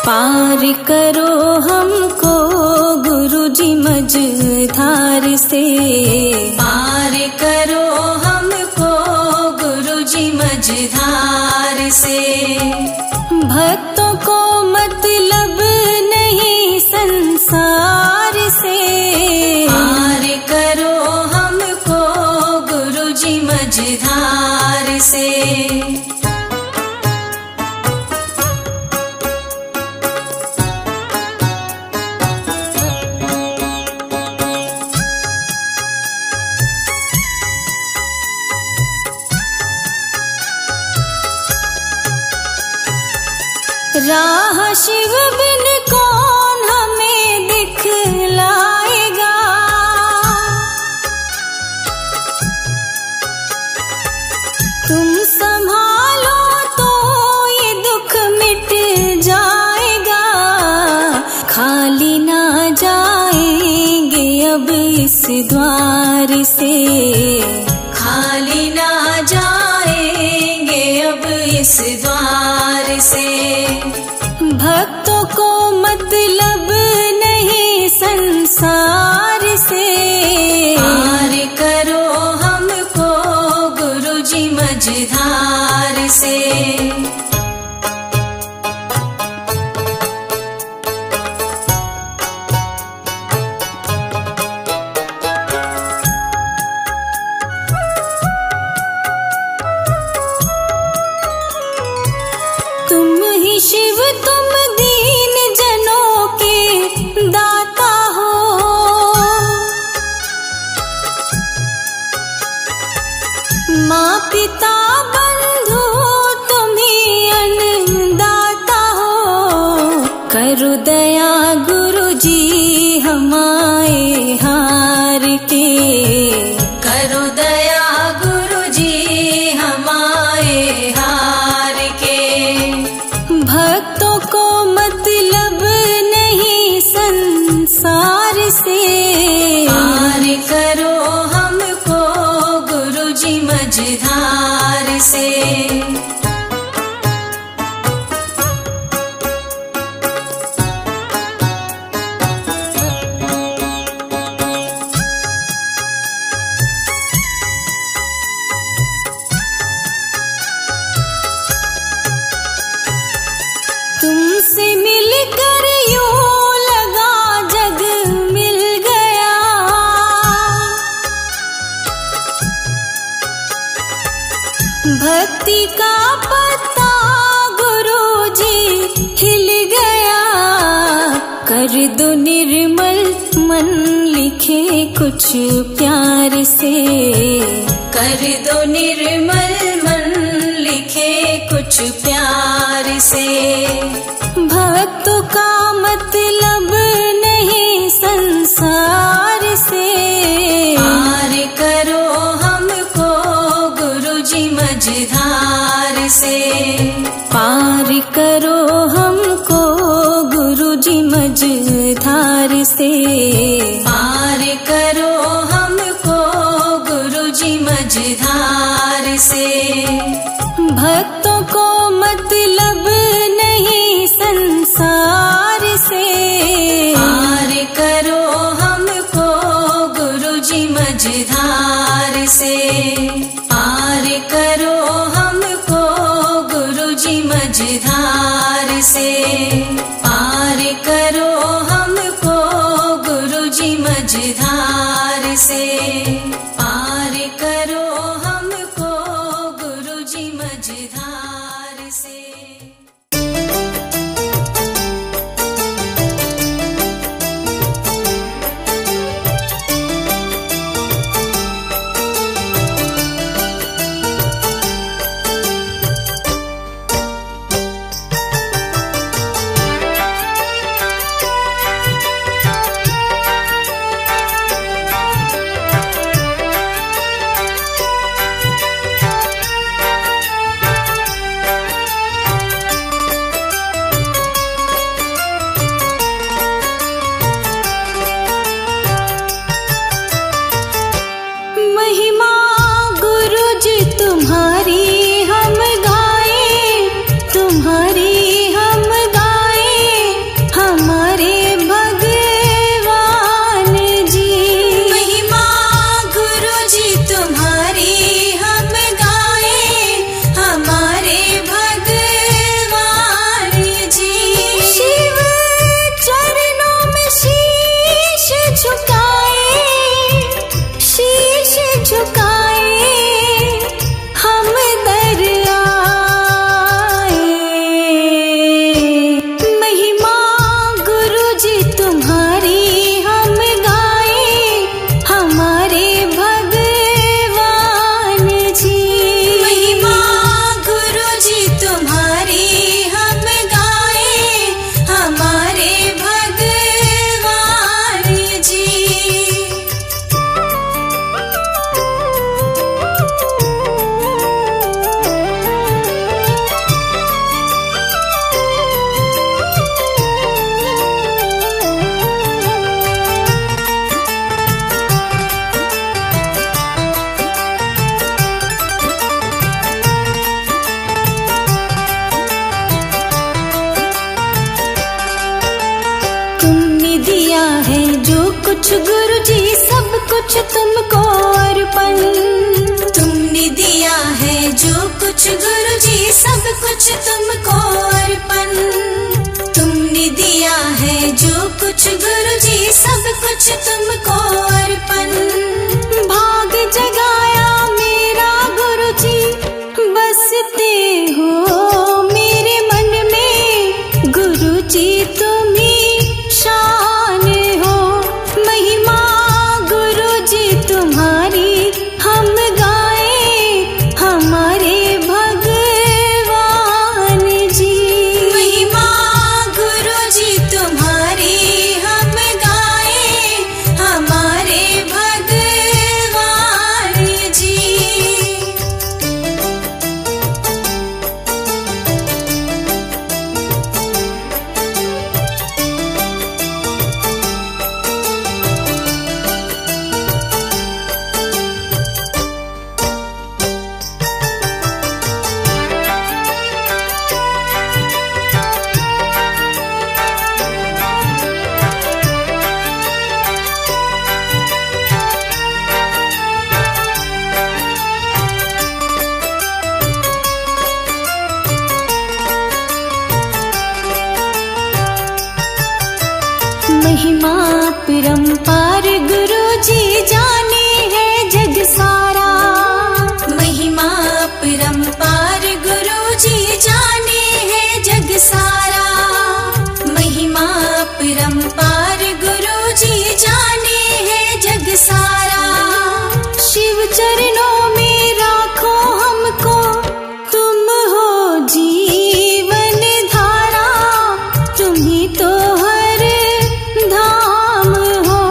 पार करो हमको गुरुजी मझधार से, पार करो हमको गुरुजी मझधार से। भक्तों को मतलब नहीं संसार से, पार करो हमको गुरुजी मझधार से। राह शिव बिन कौन हमें दिखलाएगा, तुम संभालो तो ये दुख मिट जाएगा। खाली ना जाएंगे अब इस द्वार से, खाली ना जाएंगे अब इस द्वार से। भक्तों को मतलब नहीं संसार से, पार करो हमको गुरुजी मझधार से। तुम ही शिव तुम दीन जनों के दाता हो, माँ पिता बंधु तुम ही अन्नदाता हो। करो दया गुरुजी हमारे हार के, करो दया गुरुजी हमारे हार के। भक्तों को मतलब नहीं संसार से, पार करो हमको गुरुजी मझधार से। तुमसे मिलकर यूं लगा जग मिल गया, भक्ति का पत्ता गुरुजी हिल गया। कर दो निर्मल मन लिखे कुछ प्यार से, कर दो निर्मल मन लिखे कुछ प्यार से। भक्तों का मतलब नहीं संसार से, पार करो हमको गुरुजी मझधार से। पार करो हमको गुरुजी मझधार से, पार करो हमको गुरुजी मझधार से। भक्तों को मतलब नहीं संसार से, पार करो हमको गुरुजी मझधार से। पार करो हमको गुरुजी मझधार से। पार करो हमको गुरुजी मझधार से। पार करो हमको गुरुजी मझधार से। दिया है जो कुछ गुरु जी सब कुछ तुमको अर्पण। तुमने दिया है जो कुछ गुरु जी सब कुछ तुमको अर्पण। तुमने दिया है जो कुछ गुरु जी सब कुछ तुमको अर्पण। भाग जगाया मेरा गुरु जी बसते हो मेरे मन में। गुरु जी तुम ही शान हो, महिमा गुरु जी तुम्हारी हम गाए हमारे भगवान जी। महिमा गुरु जी तुम्हारी हम गाए हमारे भगवान जी। महिमा परंपार गुरु जी जाने है जग सारा। महिमा परंपार गुरु जी जाने है जग सारा। महिमा परंपार गुरु जी जाने है जग सारा। शिव चरणों में राखो हमको तुम हो जीवन धारा। तुम ही तो हर धाम हो,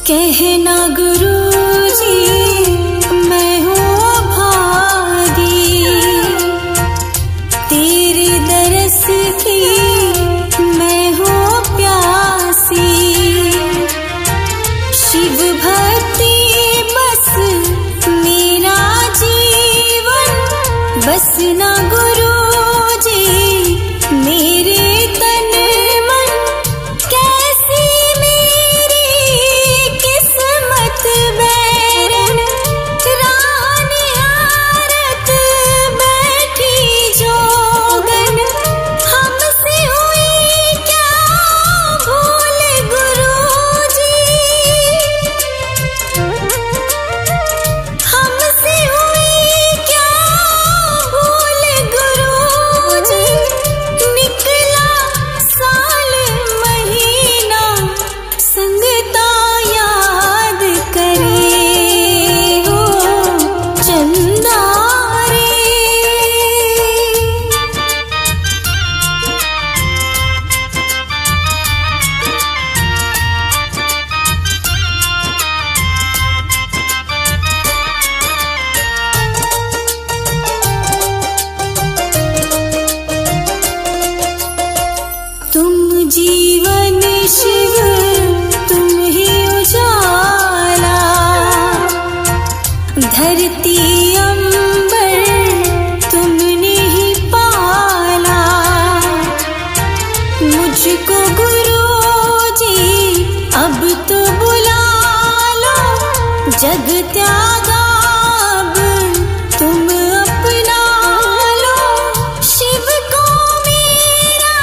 कहना गुरुजी मैं हूँ भागी, तेरे दरस की मैं हूँ प्यासी। शिव भक्ति बस मेरा जीवन, बस ना गुरुजी मेरे तन मन। कैसी मेरी किस्मत बैरन, राह निहारत बैठी जोगन। हमसे हुई क्या भूल गुरुजी, हमसे हुई क्या भूल गुरुजी। निकला साल महीना संगता याद करे हो चंदा रे। तुम जीवन शिव तुम ही उजाला, धरती अंबर तुमने ही पाला। मुझको गुरुजी अब तो बुला लो, जग त्यागा अब तुम अपना लो। शिव को मेरा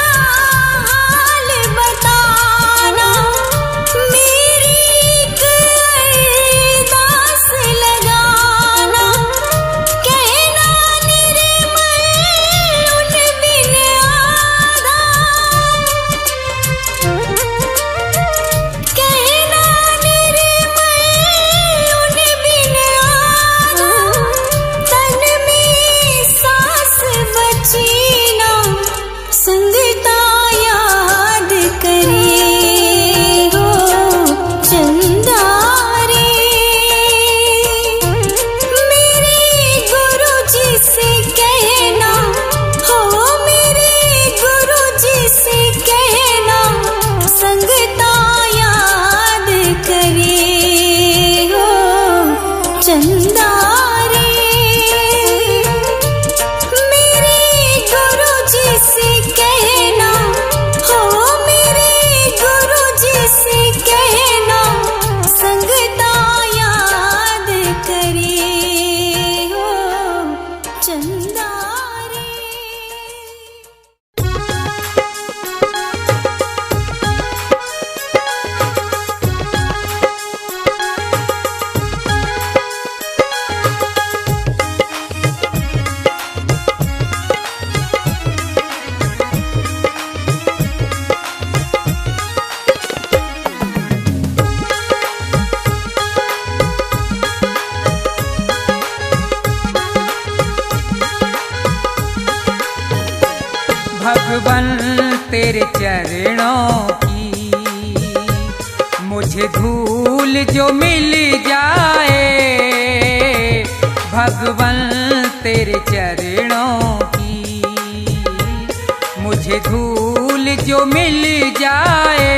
हाल बताना, मेरी एक अरदास लगाना। कहना निर्मल उन बिन आधा, कहना निर्मल उन बिन आधा। तन में सांस बची ना संगता याद करे हो चंदा रे। मेरे गुरुजी से कहना हो, मेरे गुरुजी से कहना संगता याद करे हो चंदा रे। मेरे गुरुजी से कहना हो, मेरे गुरुजी से कहना संगता याद करे हो चंदा रे। भगवन तेरे चरणों की मुझे धूल जो मिल जाए। भगवन तेरे चरणों की मुझे धूल जो मिल जाए।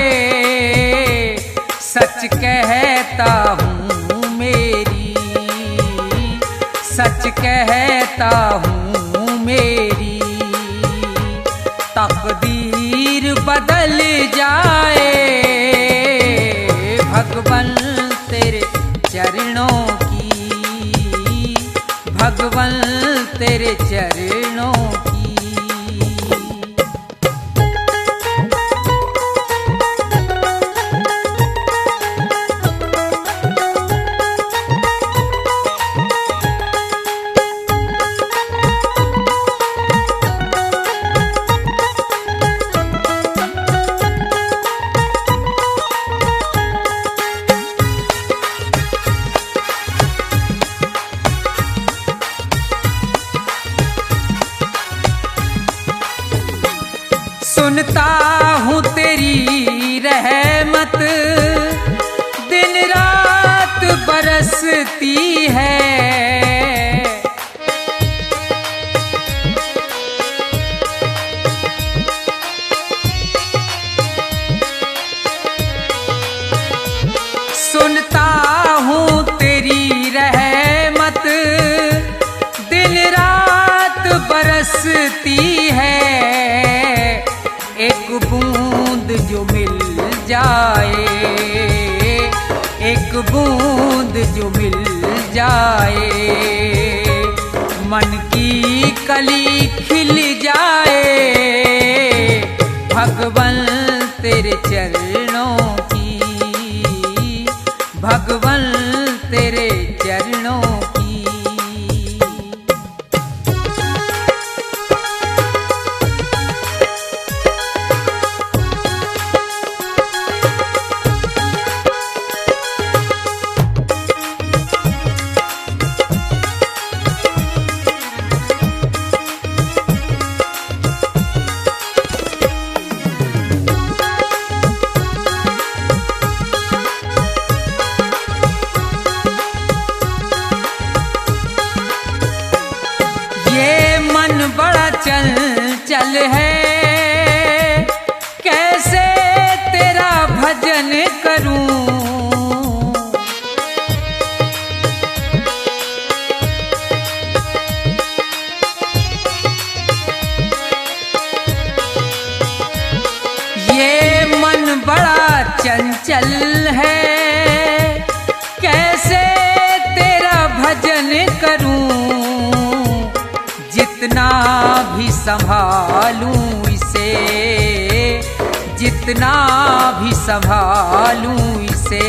सच कहता हूँ मेरी, सच कहता हूँ मेरी तकदीर बदल जाए। भगवन तेरे चरणों की, भगवन तेरे चरणों की। बरसती है। सुनता हूँ तेरी रहमत दिन रात बरसती है। एक बूंद जो मिल जाए, एक बूंद जो मिल जाए, मन की कली खिल जाए। भगवन तेरे चरणों की, भगवन तेरे चरणों की। बड़ा चंचल है, कैसे तेरा भजन करूं। ये मन बड़ा चंचल है, कैसे तेरा भजन करूं। जितना भी संभालूं इसे, जितना भी संभालूं इसे,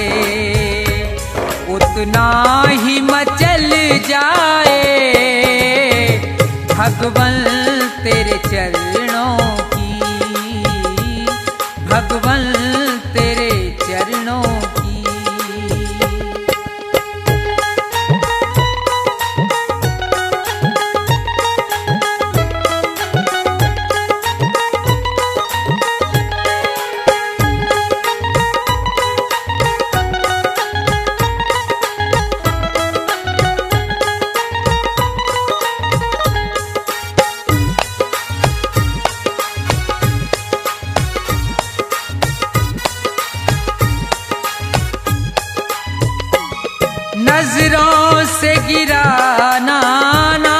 उतना ही मचल जाए। भगवन तेरे चरणों की, भगवन तेरे चरणों की। नजरों से गिराना ना,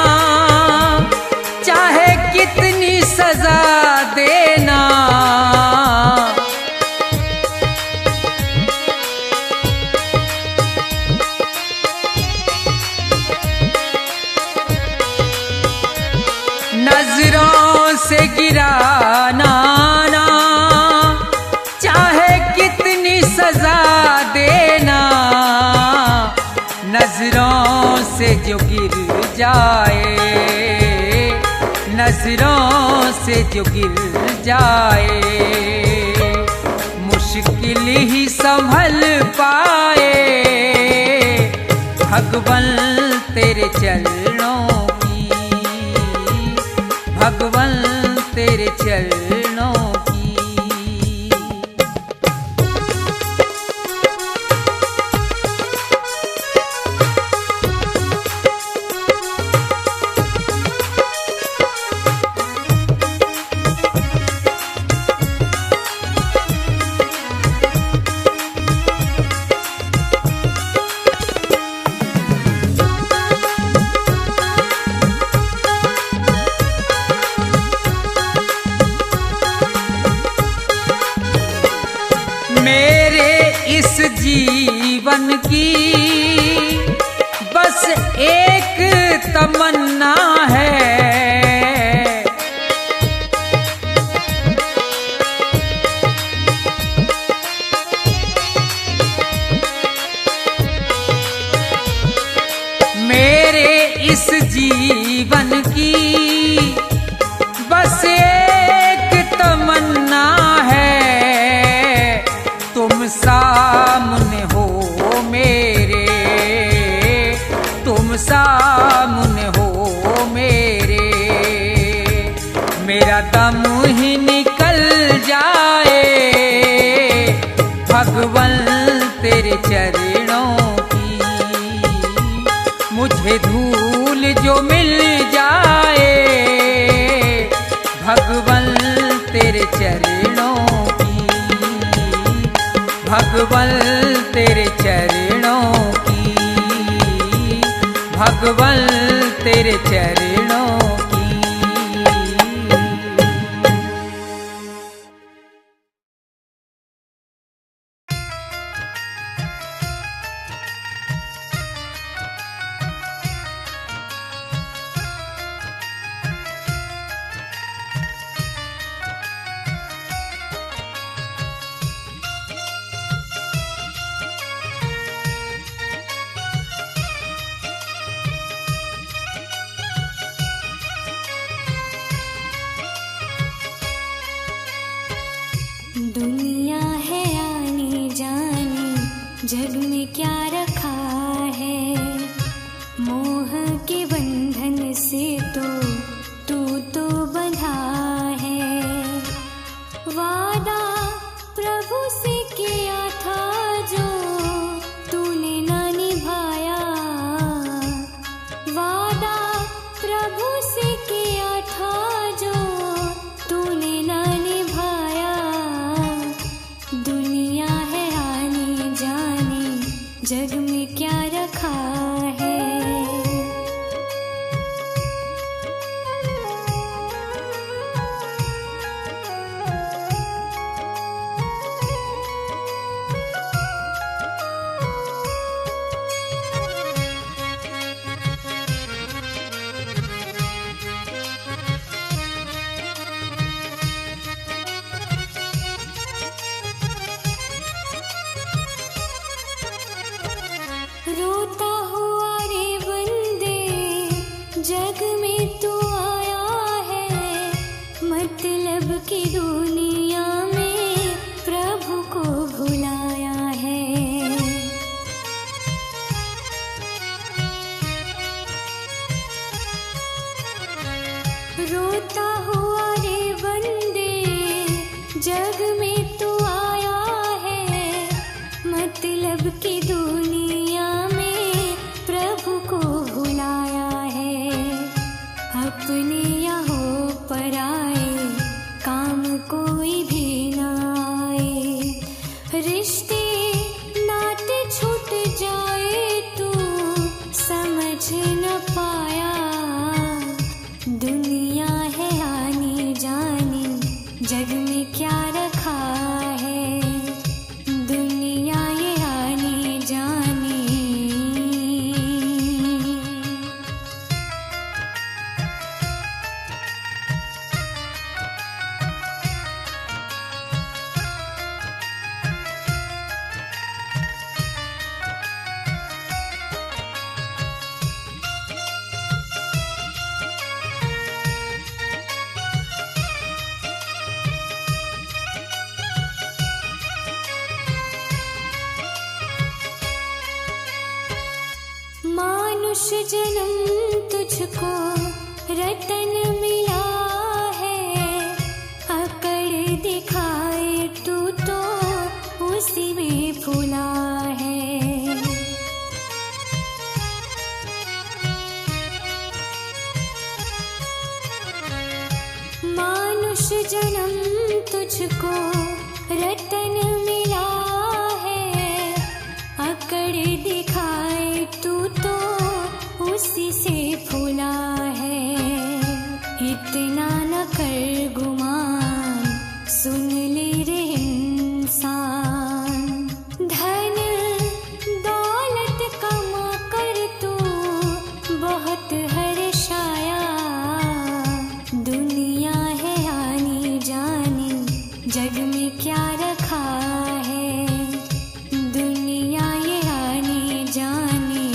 चाहे कितनी सजा देना। नजरों से गिराना ना, चाहे कितनी सजा देना। नजरों से जो गिर जाए, नजरों से जो गिर जाए, मुश्किल ही संभल पाए। भगवन तेरे चरणों की, भगवन तेरे चरणों की। मेरे इस जीवन की बस एक तमन्ना है, मेरे इस जीवन की बस एक तमन्ना है। तुम सामने हो मेरे, तुम सामने हो मेरे, मेरा दम ही निकल जाए। भगवन तेरे चरणों की, मुझे धूल जो मिल जाए भगवन तेरे चरणों की, भगवन तेरे चरणों की, भगवन तेरे चरणों की। दुनिया है आने जाने, जग में क्या रखा है, मोह के बंधन से तो तू तो बंधा है। वादा प्रभु से किया था जो तूने ना निभाया, वादा प्रभु से किया था जो तूने ना निभाया। दुनिया है आने जाने, जग में क्या रखा है। रोता हुआ रे बंदे, जग में तू आया है, मतलब की दुनिया में प्रभु को भुलाया है। रोता हुआ रे बंदे, जग में तू आया है, मतलब की दुनिया में प्रभु को भुलाया है। अपने यहाँ पर आए काम कोई भी न आए, रिश्ते नाते छूट जाए तू समझ न पाया। दुनिया है आने जाने, जग में क्या रखा है। दुनिया ये आने जाने। मानुष जन्म तुझको रतन मिला है, अकड़ दिखाए तू तो उसी में फूला है। मानुष जन्म तुझको रतन मिला है, अकड़ दिखाए तू तो उसी से फूला है। इतना न कर गुमान, सुन ले रे इंसान, धन दौलत कमा कर तू बहुत हर्षाया। दुनिया है आने जाने, जग में क्या रखा है। दुनिया ये आने जाने।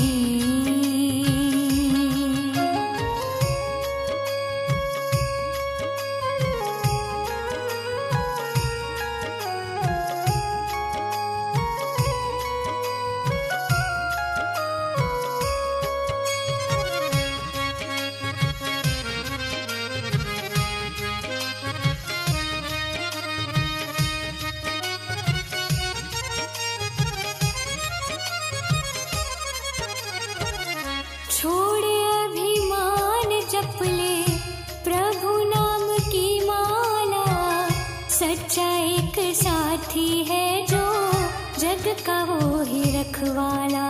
छोड़े अभिमान जप ले प्रभु नाम की माला, सच्चा एक साथी है जो जग का वो ही रखवाला।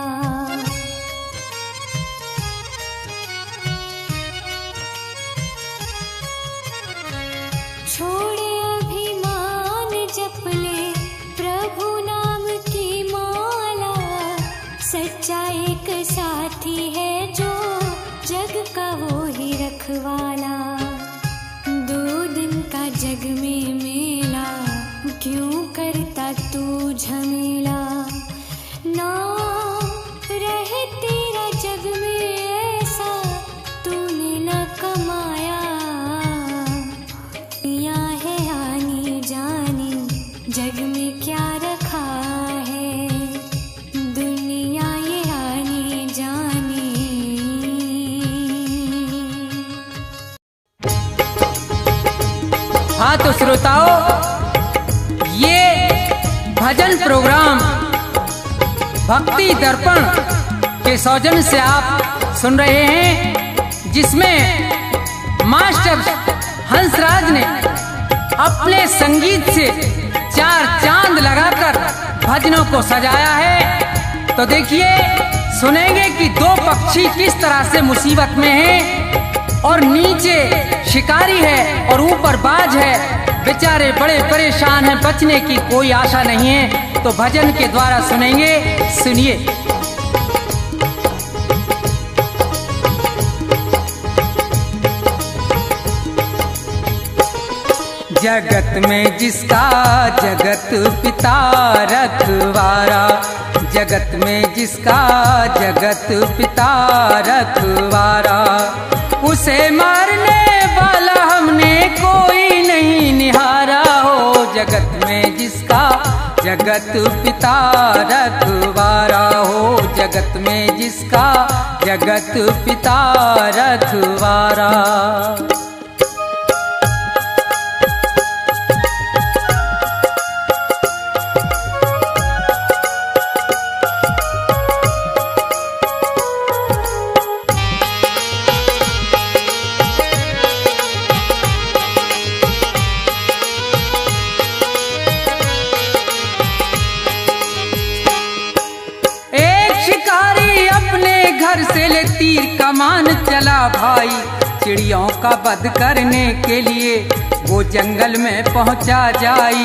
छोड़े अभिमान जप ले प्रभु नाम की माला, सच्चा एक साथी है जो जग का वो ही रखवाला। 2 दिन का जग में मेला, क्यों करता तू झमेला, ना रहे तेरा जग में ऐसा तूने न कमाया। दुनिया है आनी जानी, जग में क्या रखा है, दुनिया ये आनी जानी। हाँ तो श्रोताओं, ये भजन प्रोग्राम भक्ति दर्पण के सौजन्य से आप सुन रहे हैं, जिसमें मास्टर हंसराज ने अपने संगीत से 4 चांद लगाकर भजनों को सजाया है। तो देखिए, सुनेंगे कि 2 पक्षी किस तरह से मुसीबत में हैं, और नीचे शिकारी है और ऊपर बाज है। बेचारे बड़े परेशान हैं, बचने की कोई आशा नहीं है। तो भजन के द्वारा सुनेंगे, सुनिए। जगत में जिसका जगत पिता रखवारा, जगत में जिसका जगत पिता रखवारा, उसे मारने वाला हमने कोई नहीं निहारा हो। जगत में जिसका जगत पिता रखवारा हो, जगत में जिसका जगत पिता रखवारा। घर से ले तीर कमान चला भाई, चिड़ियों का वध करने के लिए वो जंगल में पहुंचा जाई।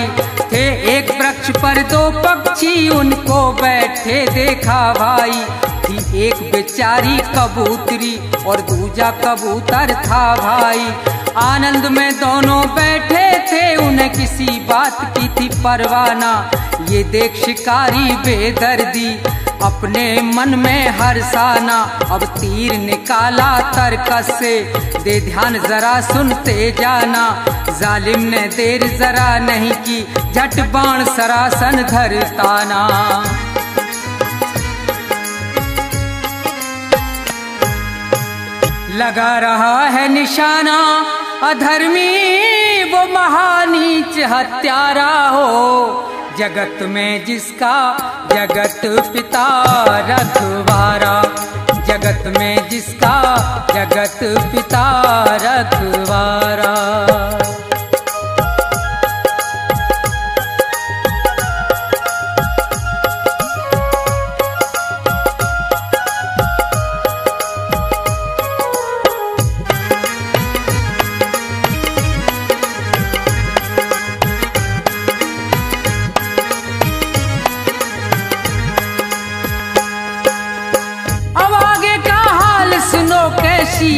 थे एक वृक्ष पर 2 पक्षी उनको बैठे देखा भाई, थी एक बेचारी कबूतरी और दूजा कबूतर था भाई। आनंद में दोनों बैठे थे, उन्हें किसी बात की थी परवाना। ये देख शिकारी बेदर्दी अपने मन में हर्षाना, अब तीर निकाला तरकस से, दे ध्यान जरा सुनते जाना। जालिम ने देर जरा नहीं की, झट बाण सरासन धरताना। लगा रहा है निशाना, अधर्मी वो महानीच हत्यारा हो। जगत में जिसका जगत पिता रखवारा, जगत में जिसका जगत पिता रखवारा।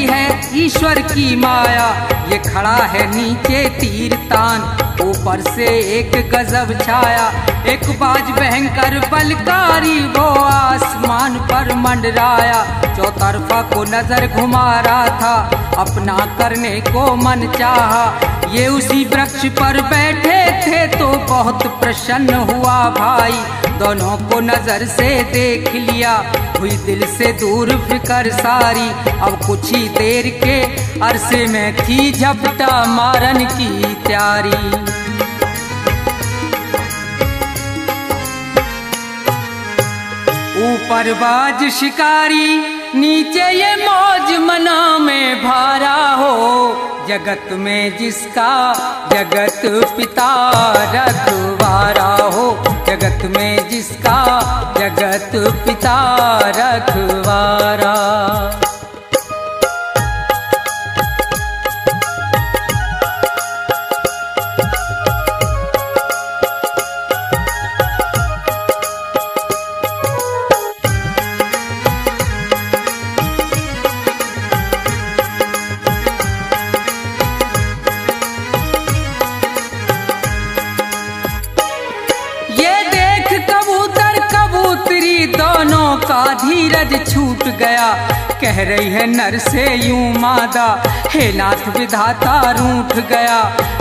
है ईश्वर की माया, ये खड़ा है नीचे तीर तान, ऊपर से एक गजब छाया। एक बाज भयंकर बलकारी वो आसमान पर मंडराया, चौतरफा को नजर घुमा रहा था, अपना करने को मन चाहा। ये उसी वृक्ष पर बैठे थे तो बहुत प्रसन्न हुआ भाई, दोनों को नजर से देख लिया, हुई दिल से दूर फिकर सारी। अब कुछ ही देर के अरसे में थी झपटा मारन की तैयारी। ऊपर बाज शिकारी नीचे ये मौज मना में भारा हो, जगत में जिसका जगत पिता रखवारा हो, जगत में जिसका जगत पिता रखवारा। दोनों का धीरज छूट गया, कह रही है नर से यूं मादा, हे नाथ विधाता रूठ गया,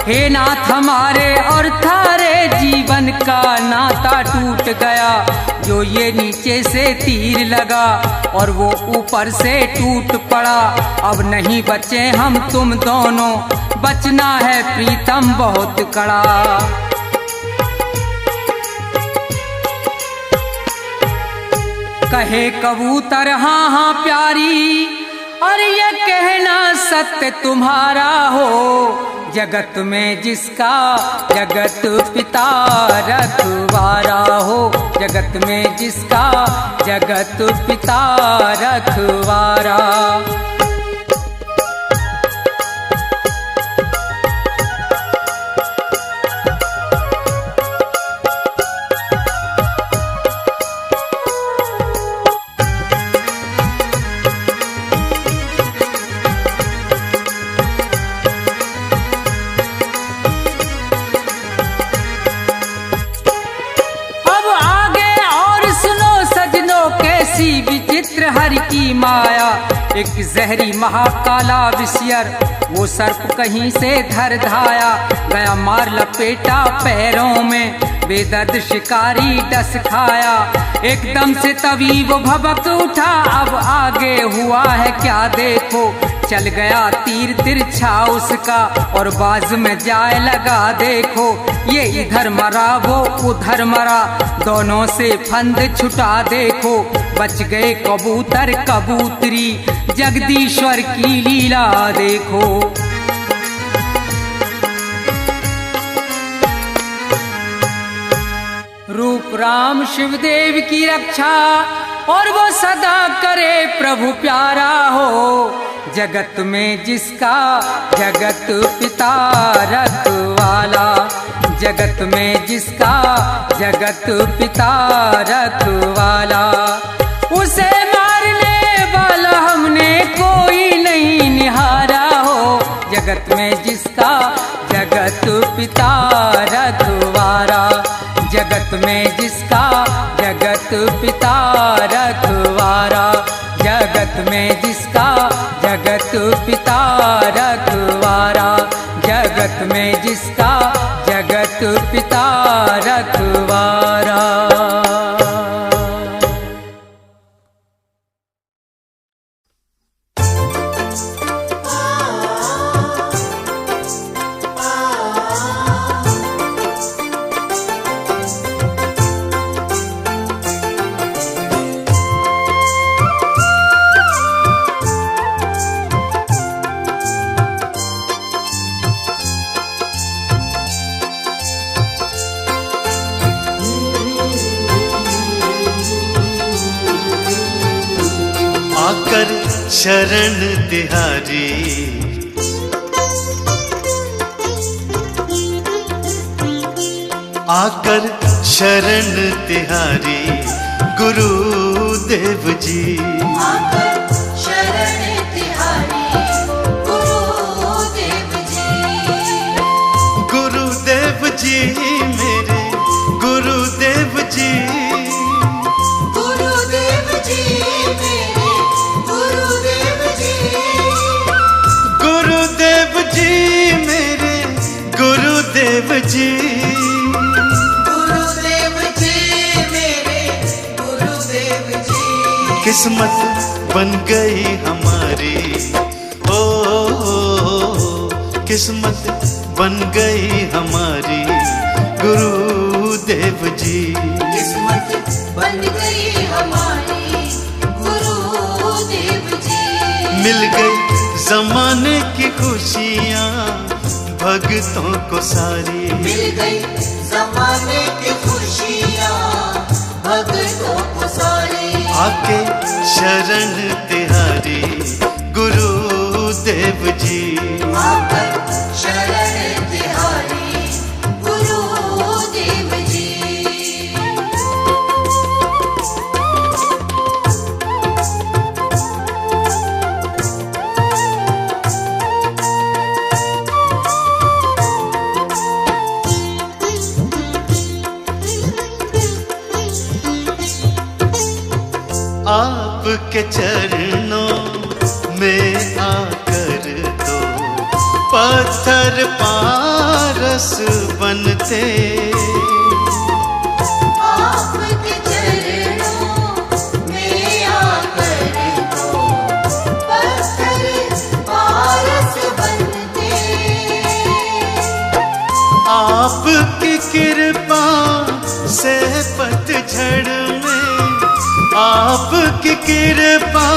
हे नाथ हमारे और थारे जीवन का नाता टूट गया। जो ये नीचे से तीर लगा और वो ऊपर से टूट पड़ा, अब नहीं बचे हम तुम दोनों, बचना है प्रीतम बहुत कड़ा। कहे कबूतर हाँ हाँ प्यारी, और ये कहना सत्य तुम्हारा हो, जगत में जिसका जगत पिता रखवारा हो, जगत में जिसका जगत पिता रखवारा। विचित्र हरि की माया, एक जहरी महाकाला विषयर, वो सर्प कहीं से धर धाया, गया मार लपेटा पैरों में, बेदर्द शिकारी डस खाया। एकदम से तभी वो भभक उठा, अब आगे हुआ है क्या देखो, चल गया तीर तिरछा उसका और बाज में जाए लगा देखो। ये इधर मरा वो उधर मरा, दोनों से फंद छुटा देखो, बच गए कबूतर कबूतरी, जगदीश्वर की लीला देखो। रूप राम शिवदेव की रक्षा, और वो सदा करे प्रभु प्यारा हो, जगत में जिसका जगत पिता रखवाला, जगत में जिसका जगत पिता रखवाला। उसे मारने वाला हमने कोई नहीं निहारा हो, जगत में जिसका जगत पिता रखवारा, जगत में जिसका जगत पिता रखवारा, जगत में जिसका जगत पिता रखवारा, जगत में जिसका जगत पिता रखवारा। आकर शरण तिहारी, आकर शरण तिहारी गुरुदेव जी, आकर शरण तिहारी गुरुदेव जी। गुरुदेव जी मेरे गुरुदेव जी, गुरुदेव जी मेरे गुरुदेव जी, गुरुदेव जी मेरे गुरुदेव जी, गुरुदेव जी मेरे गुरुदेव जी। किस्मत बन गई हमारी, किस्मत बन गई हमारी गुरुदेव जी, किस्मत बन गई हमारी गुरुदेव मिल गई जमाने की खुशियाँ भक्तों को सारी। मिल गई जमाने की खुशियाँ भक्तों को सारी। आके शरण तिहारी गुरुदेव जी। आकर शरण तिहारी गुरुदेव जी। आपके चरणों में आकर तो पत्थर पारस बनते। आपके चरणों में आकर तो पत्थर पारस बनते। आपकी कृपा से पतझड़ में, आपकी कृपा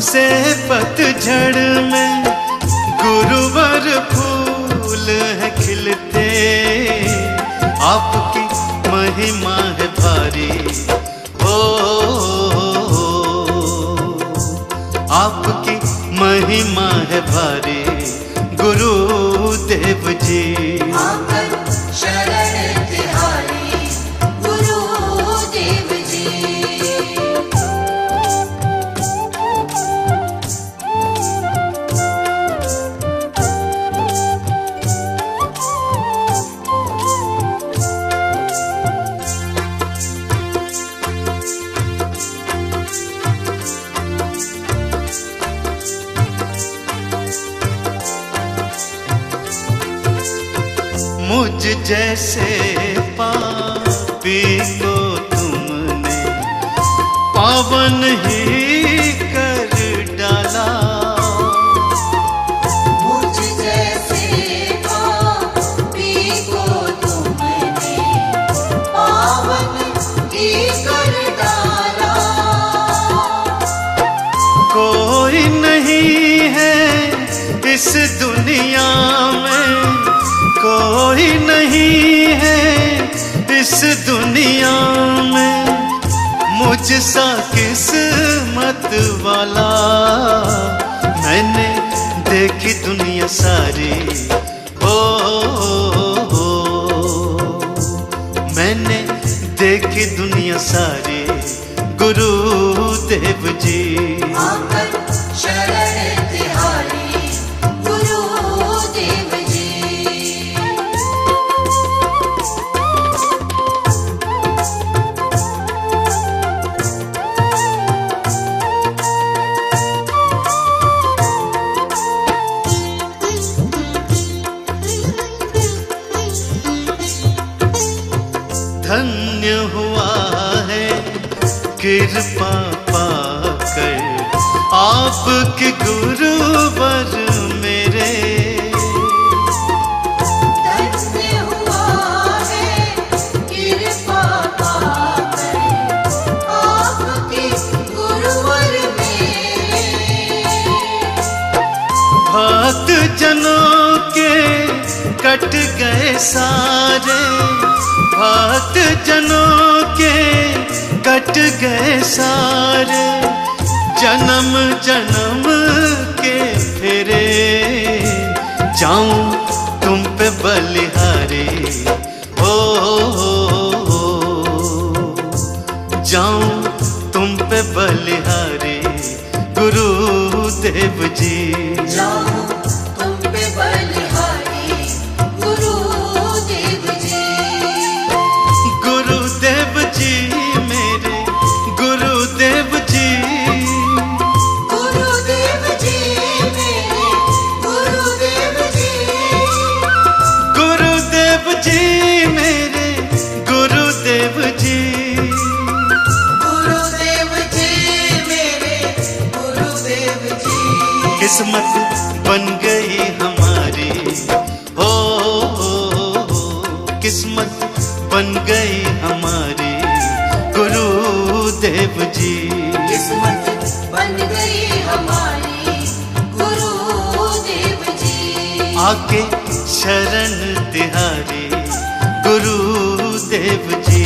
से पतझड़ में गुरुवर फूल है खिलते। आपकी महिमा है भारी, ओ आपकी महिमा है भारी गुरुदेव जी। आकर शरण तिहारी गुरुदेव जी। मुझ जैसे पापी को तुमने पावन ही कर डाला। मुझ जैसे पापी को तुमने पावन ही कर डाला। कोई नहीं है इस दुनिया में, कोई नहीं है इस दुनिया में मुझ सा किस्मत वाला। मैंने देखी दुनिया सारी, मैंने देखी दुनिया सारी गुरुदेव जी। आकर शरण तिहारी गुरुदेव जी। धन्य हुआ है कृपा पाकर आपके गुरुवर मेरे। धन्य हुआ है कृपा पाकर आपके गुरुवर मेरे। भक्त जनों के कट गए सारे, भक्त जनों के कट गए सारे। जन्म जन्म के फेरे जाऊं तुम पे बलिहारी, जाऊं तुम पे बलिहारी गुरुदेव जी। जाऊं तुम पे बलिहारी गुरुदेव जी। गुरुदेव जी मेरे गुरुदेव जी। गुरुदेव जी मेरे गुरुदेव जी। गुरुदेव जी मेरे गुरुदेव जी। गुरुदेव जी मेरे गुरुदेव जी। किस्मत बन गई हमारी, किस्मत बन गई हमारी गुरुदेव जी। किस्मत बन गई हमारी आके शरण तिहारी गुरुदेव जी।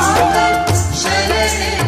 आकर शरण